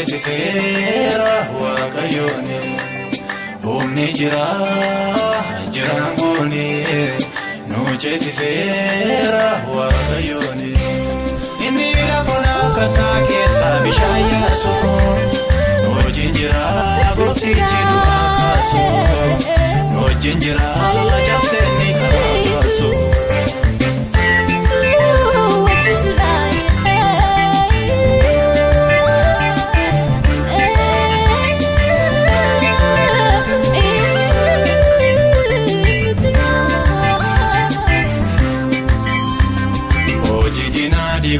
ceesiseera waaqayyooni humni jiraan goone nu ceesiseera waaqayyooni inni lafa kataa keessa bishaan yaasu nu jinjira gooftichi du'aa kaasu nu jinjira jabseenni karaa kaasu.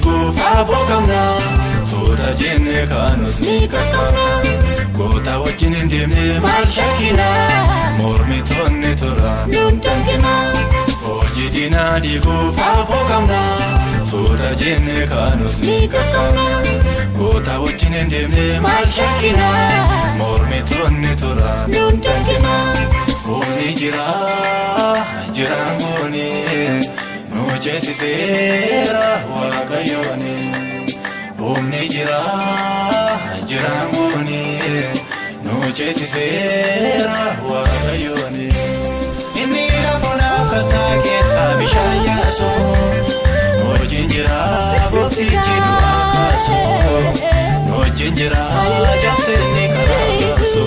Kufa bokamna soda jenne kanus ni katana kota wajjin ndemne mal shakina mormi tonne toran dundankina hoji dinadi kufa bokamna soda jenne kanus ni katana kota wajjin ndemne mal shakina mormi tonne toran dundankina humni jiraan goone nu ceesiseera waaqayyooni humni jiraan goone nu ceesiseera waaqayyooni inni lafa kataa keessa bishaan yaasu nu jinjira gooftichi du'aa kaasu nu jinjira jabseenni karaa kaasu.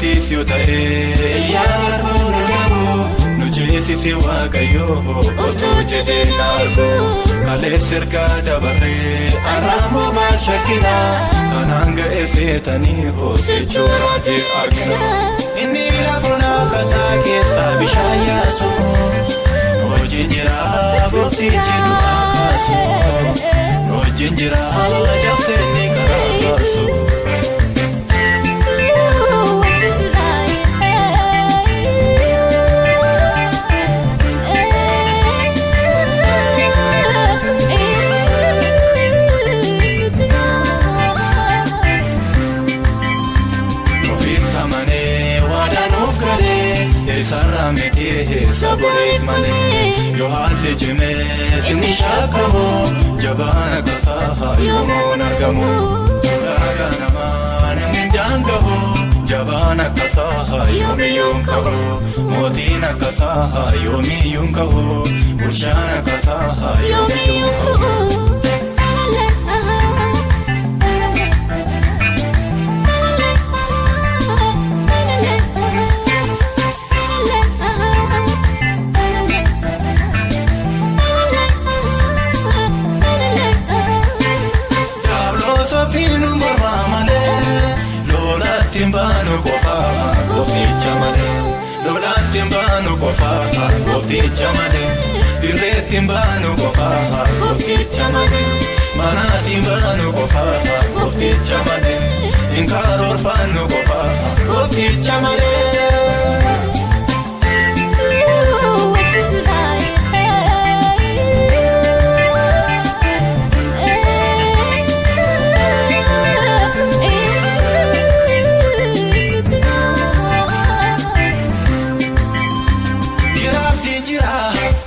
Sisio tae yaarbu nu ceesise waaqayyo otu jedhee nargu kalee sirga dabaree aramoo maal shakkina kanaan ga'e seetanii hoosechuu raajee argina inni lafa kataa keessa bishaan yaasu nu jinjira gooftichi du'aa kaasu nu jinjira jabseenni karaa kaasu. Sarra mekee saboreef malee yoo haalli cimee sinni shaakamu jabaana kasaa yoomuun argamu raga namaa namni daangamu jabaana kasaa yoomiyyuun qabu mootiin akkasaa yoomiyyuun qabu bulchaan akkasaa yoomiyyuun qabu. Timbanu kofa goofticha malee lolaan timbanu kofa goofticha malee dirree timbanu kofa goofticha malee mana timbanu kofa goofticha malee inkaroorfannu kofa goofticha malee.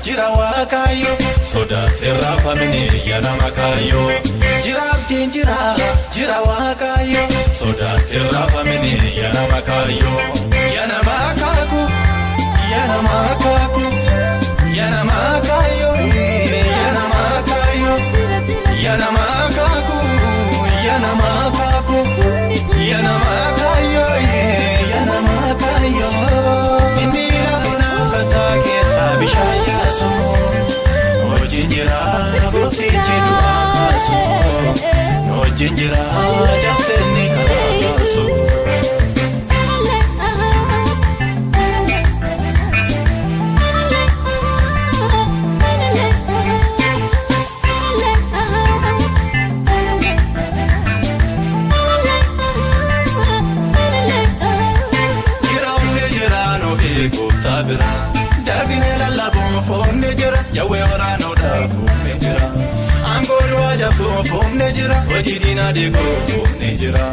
Jira waaqayyo sodaatee raafamne yana makaayo jiraabdiin jira waaqayyo sodaatee raafamne yana makaayo yana makaaku yana makaaku yana makaayo yana makaayo yana makaaku yana makaaku yana makaayo yana makaayo inni lafa kataa keessa bishaan yaasu nu jinjira gooftichi du'aa kaasu nu jinjira jabseenni karaa kaasu. Dagine la la bon fonne jira yawe ora no da fonne jira angoro jabtuu fuumne jira hojii diinaa deekoo fuumne jira.